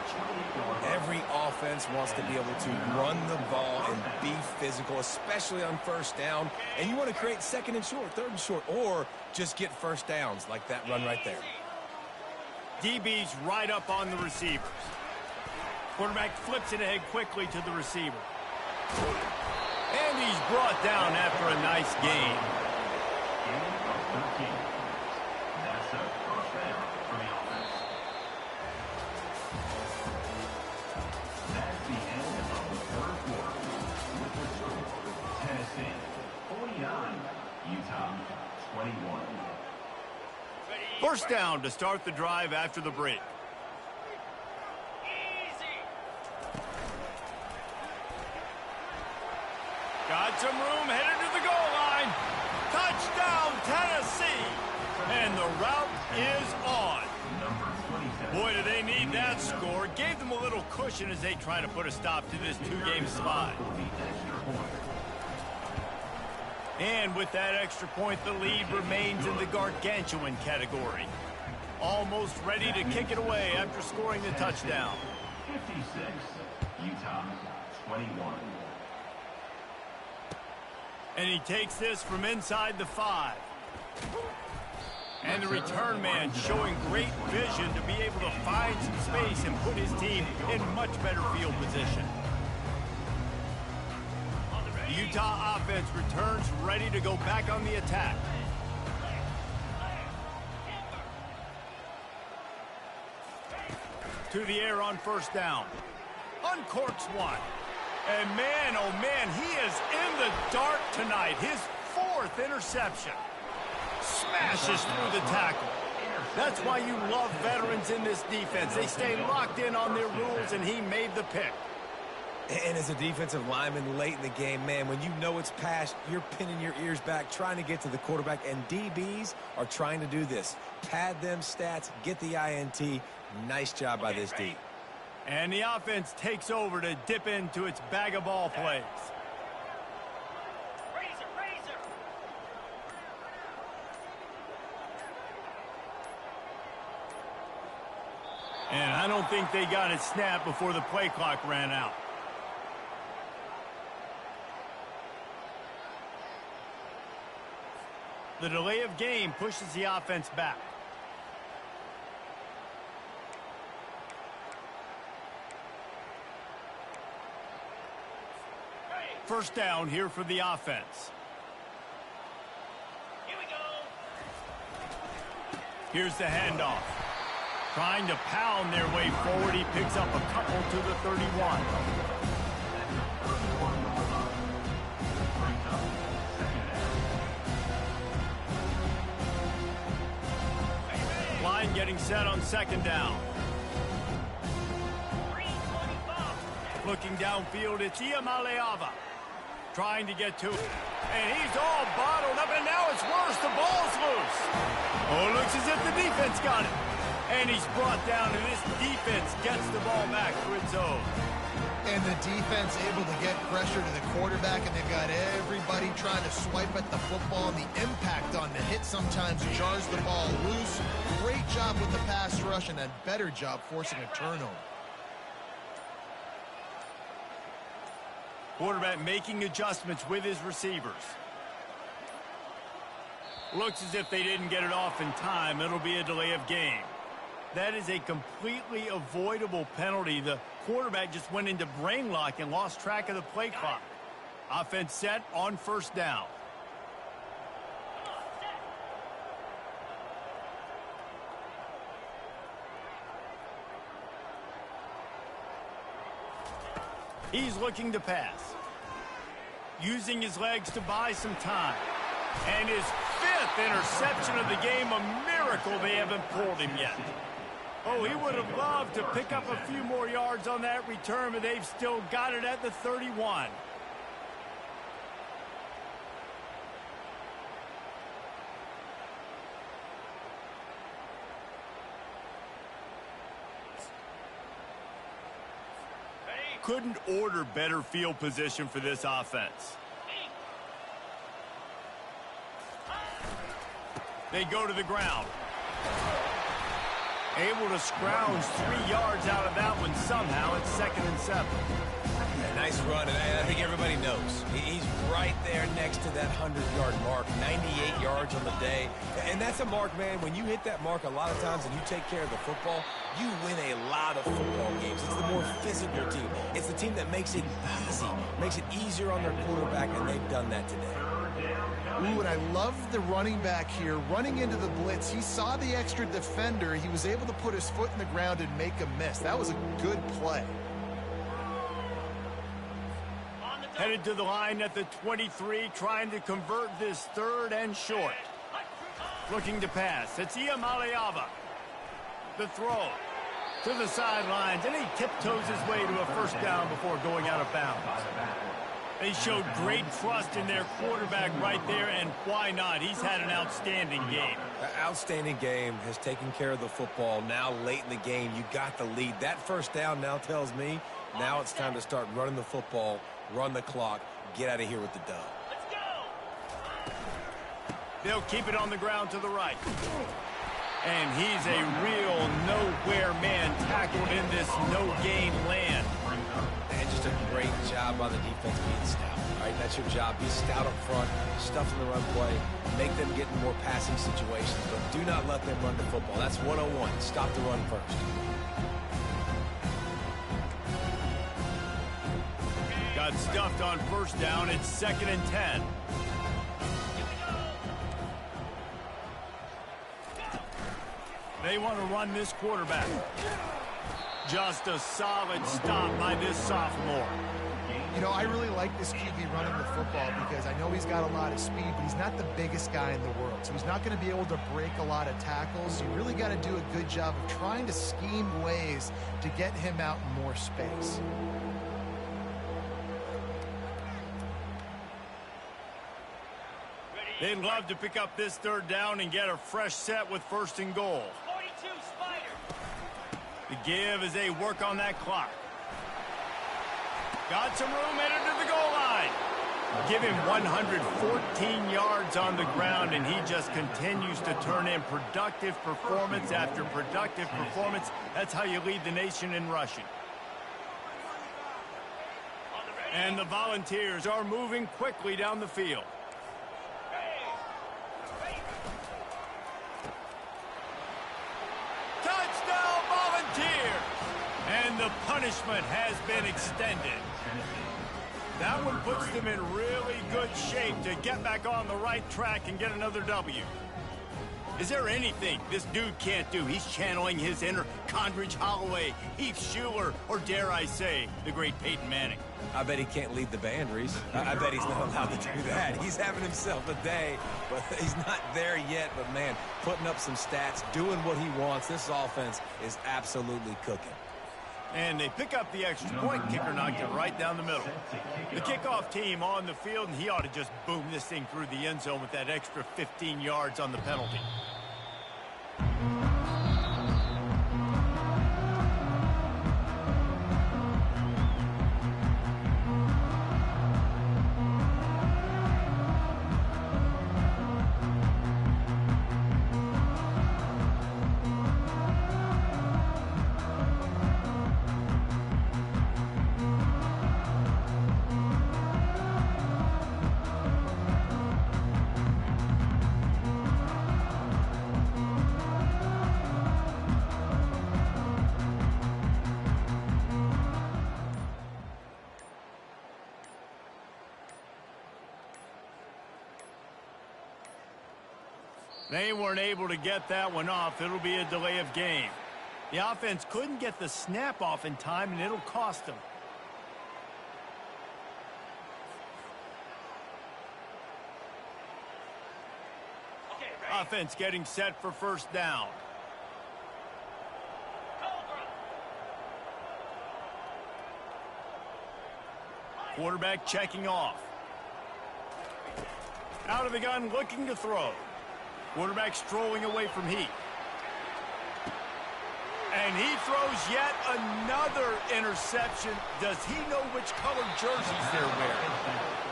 Every offense wants to be able to run the ball and be physical, especially on 1st down. And you want to create 2nd and short, 3rd and short, or just get 1st downs like that run right there. DB's right up on the receivers. Quarterback flips it ahead quickly to the receiver. And he's brought down after a nice gain. That's a first down for the offense. That's the end of the 3rd quarter. With the score, Tennessee 49, Utah 21. 1st down to start the drive after the break. Got some room, headed to the goal line. Touchdown, Tennessee. And the route is on. Boy, do they need that score. Gave them a little cushion as they try to put a stop to this 2-game slide. And with that extra point, the lead remains in the gargantuan category. Almost ready to kick it away after scoring the touchdown. 56, Utah 21. And he takes this from inside the 5. And the return man showing great vision to be able to find some space and put his team in much better field position. The Utah offense returns ready to go back on the attack. To the air on 1st down. Uncorks one. And man, oh man, he is in the dark tonight. His 4th interception. Smashes through the tackle. That's why you love veterans in this defense. They stay locked in on their rules, and he made the pick. And as a defensive lineman late in the game, man, when you know it's past, you're pinning your ears back, trying to get to the quarterback, and DBs are trying to do this. Pad them stats, get the INT. Nice job by this D. And the offense takes over to dip into its bag of ball plays. And I don't think they got it snapped before the play clock ran out. The delay of game pushes the offense back. First down here for the offense. Here we go. Here's the handoff. Trying to pound their way forward, he picks up a couple to the 31. Line getting set on second down. Looking downfield, it's Iamaleava. Trying to get to it. And he's all bottled up, and now it's worse. The ball's loose. Oh, it looks as if the defense got it. And he's brought down, and this defense gets the ball back for its own. And the defense able to get pressure to the quarterback, and they've got everybody trying to swipe at the football, and the impact on the hit sometimes jars the ball loose. Great job with the pass rush, and a better job forcing a turnover. Quarterback making adjustments with his receivers. Looks as if they didn't get it off in time. It'll be a delay of game. That is a completely avoidable penalty. The quarterback just went into brain lock and lost track of the play clock. Offense set on first down. He's looking to pass. Using his legs to buy some time. And his 5th interception of the game, a miracle they haven't pulled him yet. Oh, he would have loved to pick up a few more yards on that return, but they've still got it at the 31. Couldn't order better field position for this offense. They go to the ground. Able to scrounge 3 yards out of that one somehow. It's 2nd and 7. A nice run, and I think everybody knows. He's right there next to that 100-yard mark, 98 yards on the day. And that's a mark, man. When you hit that mark a lot of times and you take care of the football, you win a lot of football games. It's the more physical team. It's the team that makes it easy, makes it easier on their quarterback, and they've done that today. Ooh, and I love the running back here. Running into the blitz, he saw the extra defender. He was able to put his foot in the ground and make a miss. That was a good play. Headed to the line at the 23, trying to convert this 3rd and short. Looking to pass. It's Iamaleava. The throw to the sidelines, and he tiptoes his way to a first down before going out of bounds. They showed great trust in their quarterback right there, and why not? He's had an outstanding game. Outstanding game, has taken care of the football. Now late in the game, you got the lead. That first down now tells me now it's time to start running the football, run the clock, get out of here with the dub. Let's go! They'll keep it on the ground to the right. And he's a real nowhere man tackled in this no-gain land. And just a great job by the defense being stout. All right, that's your job. Be stout up front, stuff in the run play, make them get in more passing situations, but do not let them run the football. That's 101. Stop the run first. Got stuffed on first down. It's 2nd and 10. They want to run this quarterback. Just a solid stop by this sophomore. You know, I really like this QB running the football because I know he's got a lot of speed, but he's not the biggest guy in the world. So he's not going to be able to break a lot of tackles. You really got to do a good job of trying to scheme ways to get him out in more space. They'd love to pick up this 3rd down and get a fresh set with 1st and goal. 42, Spider. The give as they work on that clock. Got some room headed to the goal line. Give him 114 yards on the ground, and he just continues to turn in productive performance after productive performance. That's how you lead the nation in rushing. And the Volunteers are moving quickly down the field. Touchdown, Volunteers! And the punishment has been extended. That one puts them in really good shape to get back on the right track and get another W. Is there anything this dude can't do? He's channeling his inner Condridge Holloway, Heath Schuler, or dare I say, the great Peyton Manning. I bet he can't lead the band, Reese. I bet he's not allowed to do that. He's having himself a day, but he's not there yet. But, man, putting up some stats, doing what he wants. This offense is absolutely cooking. And they pick up the extra point. Kicker knocked it right down the middle. The kickoff team on the field, and he ought to just boom this thing through the end zone with that extra 15 yards on the penalty. They weren't able to get that one off. It'll be a delay of game. The offense couldn't get the snap off in time, and it'll cost them. Offense getting set for first down. Quarterback checking off. Out of the gun, looking to throw. Quarterback strolling away from Heath. And he throws yet another interception. Does he know which colored jerseys they're wearing?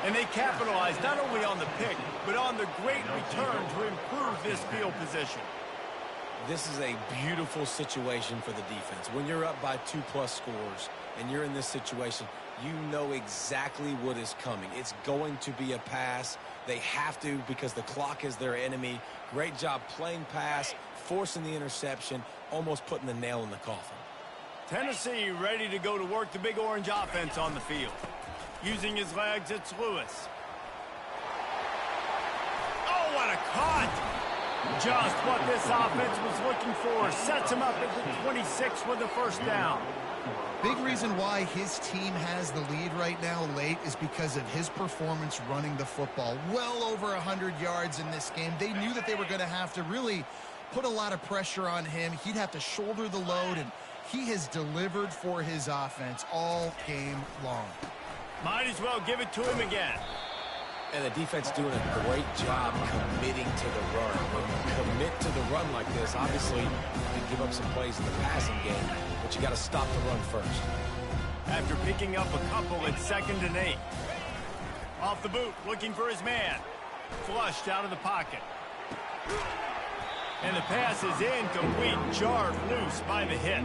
And they capitalize not only on the pick, but on the great return to improve this field position. This is a beautiful situation for the defense. When you're up by 2+ scores and you're in this situation, you know exactly what is coming. It's going to be a pass. They have to because the clock is their enemy. Great job playing pass, forcing the interception, almost putting the nail in the coffin. Tennessee ready to go to work. The big orange offense on the field. Using his legs, it's Lewis. Oh, what a cut! Just what this offense was looking for. Sets him up at the 26 with the first down. Big reason why his team has the lead right now late is because of his performance running the football. Well over 100 yards in this game. They knew that they were going to have to really put a lot of pressure on him. He'd have to shoulder the load, and he has delivered for his offense all game long. Might as well give it to him again. And the defense doing a great job committing to the run. When you commit to the run like this, obviously you can give up some plays in the passing game, but you got to stop the run first. After picking up a couple at 2nd and 8. Off the boot, looking for his man. Flushed out of the pocket. And the pass is incomplete, jarred loose by the hit.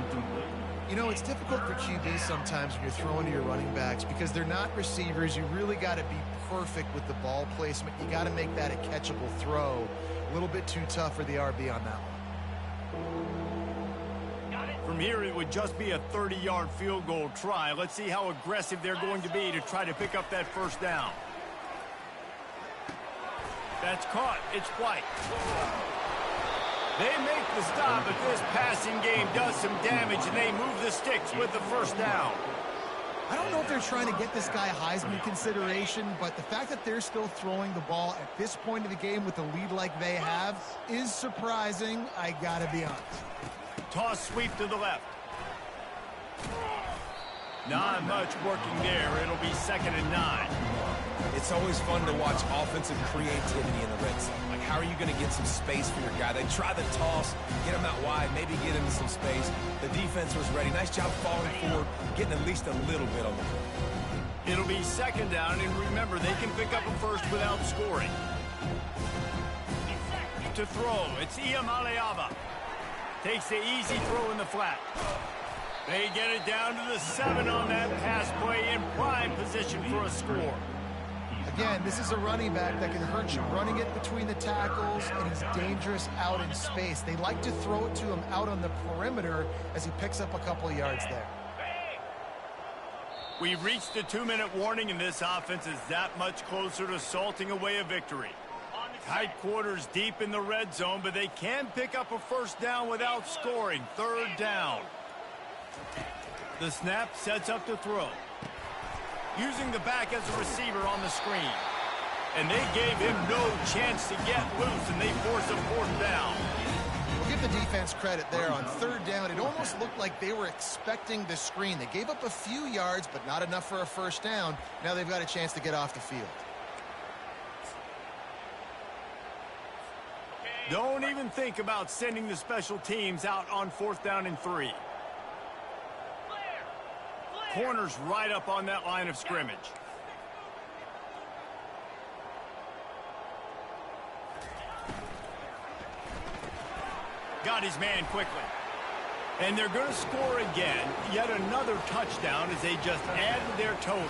You know, it's difficult for QBs sometimes when you're throwing to your running backs because they're not receivers. You really got to be perfect with the ball placement. You got to make that a catchable throw. A little bit too tough for the RB on that one. From here, it would just be a 30-yard field goal try. Let's see how aggressive they're going to be to try to pick up that first down. That's caught. It's White. They make the stop, but this passing game does some damage, and they move the sticks with the first down. I don't know if they're trying to get this guy Heisman consideration, but the fact that they're still throwing the ball at this point of the game with a lead like they have is surprising, I gotta be honest. Toss sweep to the left. Not much working there. It'll be 2nd and 9. It's always fun to watch offensive creativity in the red zone. Like, how are you going to get some space for your guy? They try the toss, get him out wide, maybe get into some space. The defense was ready. Nice job falling forward, getting at least a little bit on the field. It'll be 2nd down, and remember, they can pick up a first without scoring. To throw, it's Iamaleava. Takes the easy throw in the flat. They get it down to the 7 on that pass play in prime position for a score. Again, this is a running back that can hurt you running it between the tackles, and he's dangerous out in space. They like to throw it to him out on the perimeter as he picks up a couple of yards there. We've reached the 2-minute warning, and this offense is that much closer to salting away a victory. Tight quarters deep in the red zone, but they can pick up a first down without scoring. Third down. The snap sets up to throw. Using the back as a receiver on the screen. And they gave him no chance to get loose, and they force a fourth down. We'll give the defense credit there on third down. It almost looked like they were expecting the screen. They gave up a few yards, but not enough for a first down. Now they've got a chance to get off the field. Don't even think about sending the special teams out on 4th down and 3. Corners right up on that line of scrimmage. Got his man quickly. And they're going to score again. Yet another touchdown as they just add to their total.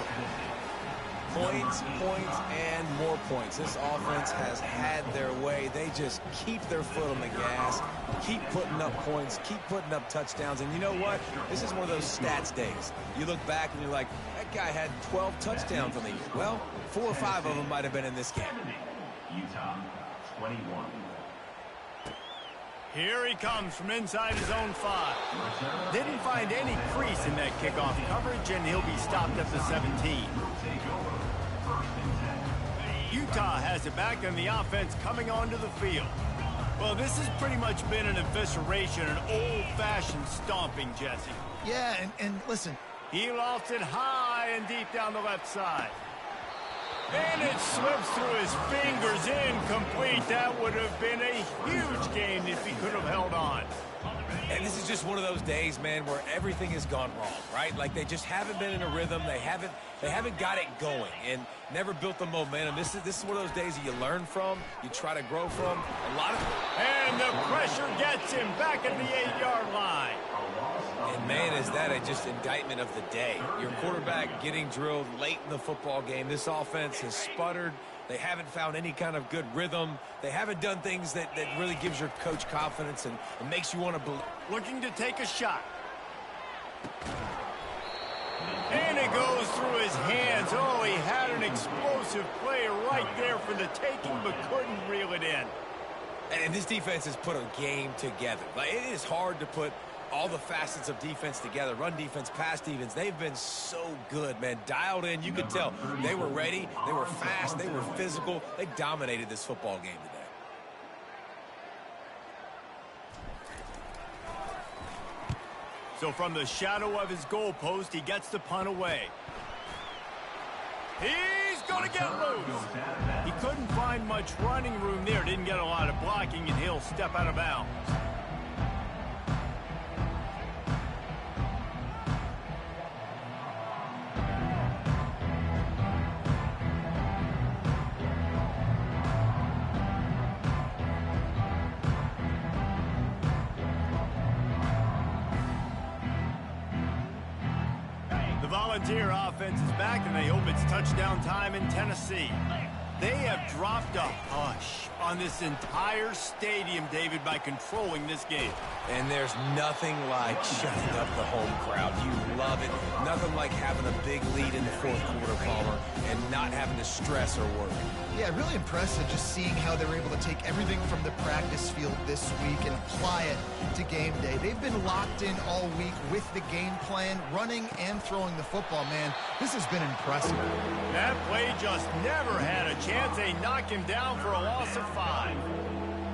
Points, points, and more points. This offense has had their way. They just keep their foot on the gas, keep putting up points, keep putting up touchdowns. And you know what? This is one of those stats days. You look back and you're like, that guy had 12 touchdowns on the year. Well, 4 or 5 of them might have been in this game. Utah, 21. Here he comes from inside his own 5. Didn't find any crease in that kickoff coverage, and he'll be stopped at the 17. Utah has it back, and the offense coming onto the field. Well, this has pretty much been an evisceration, an old-fashioned stomping, Jesse. Yeah, and listen. He lofts it high and deep down the left side. And it slips through his fingers, incomplete. That would have been a huge gain if he could have held on. And this is just one of those days, man, where everything has gone wrong, right? Like they just haven't been in a rhythm. They haven't got it going and never built the momentum. This is one of those days that you learn from, you try to grow from. And the pressure gets him back at the 8-yard line. And, man, is that just indictment of the day. Your quarterback getting drilled late in the football game. This offense has sputtered. They haven't found any kind of good rhythm. They haven't done things that really gives your coach confidence and makes you want to believe. Looking to take a shot. And it goes through his hands. Oh, he had an explosive play right there for the taking, but couldn't reel it in. And this defense has put a game together. Like, it is hard to put all the facets of defense together. Run defense, pass defense. They've been so good, man. Dialed in. You could tell they were ready. They were fast. They were physical. They dominated this football game today. So from the shadow of his goalpost, he gets the punt away. He's going to get loose. He couldn't find much running room there. Didn't get a lot of blocking, and he'll step out of bounds. Volunteer offense is back, and they hope it's touchdown time in Tennessee. They have dropped a hush on this entire stadium, David, by controlling this game. And there's nothing like shutting up the home crowd. You love it. Nothing like having a big lead in the fourth quarter, Palmer, and not having to stress or worry. Yeah, really impressive just seeing how they were able to take everything from the practice field this week and apply it to game day. They've been locked in all week with the game plan, running and throwing the football. Man, this has been impressive. That play just never had a chance. They knock him down for a loss of 5.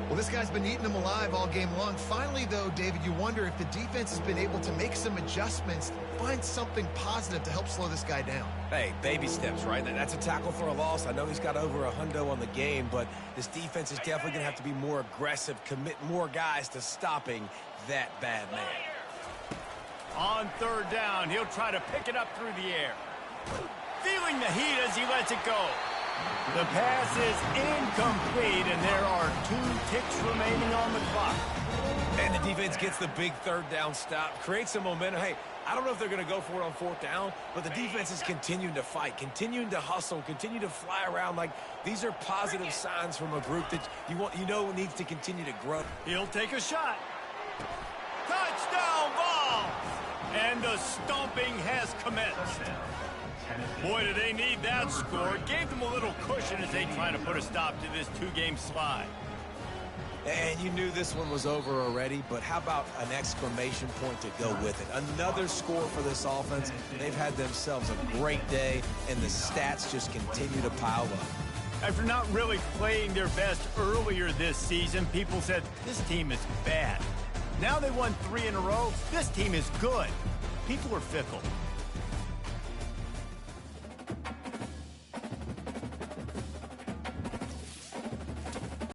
Well, this guy's been eating them alive all game long. Finally, though, David, you wonder if the defense has been able to make some adjustments, find something positive to help slow this guy down. Hey, baby steps, right? That's a tackle for a loss. I know he's got over a hundo on the game, but this defense is definitely going to have to be more aggressive, commit more guys to stopping that bad man. On third down, he'll try to pick it up through the air. Feeling the heat as he lets it go. The pass is incomplete, and there are 2 ticks remaining on the clock. And the defense gets the big third down stop, creates some momentum. Hey, I don't know if they're going to go for it on 4th down, but the defense is continuing to fight, continuing to hustle, continue to fly around. Like, these are positive signs from a group that you know needs to continue to grow. He'll take a shot. Touchdown ball! And And the stomping has commenced. Boy, do they need that score. Gave them a little cushion as they try to put a stop to this two-game slide. And you knew this one was over already, but how about an exclamation point to go with it? Another score for this offense. They've had themselves a great day, and the stats just continue to pile up. After not really playing their best earlier this season, people said, this team is bad. Now they won 3 in a row. This team is good. People are fickle.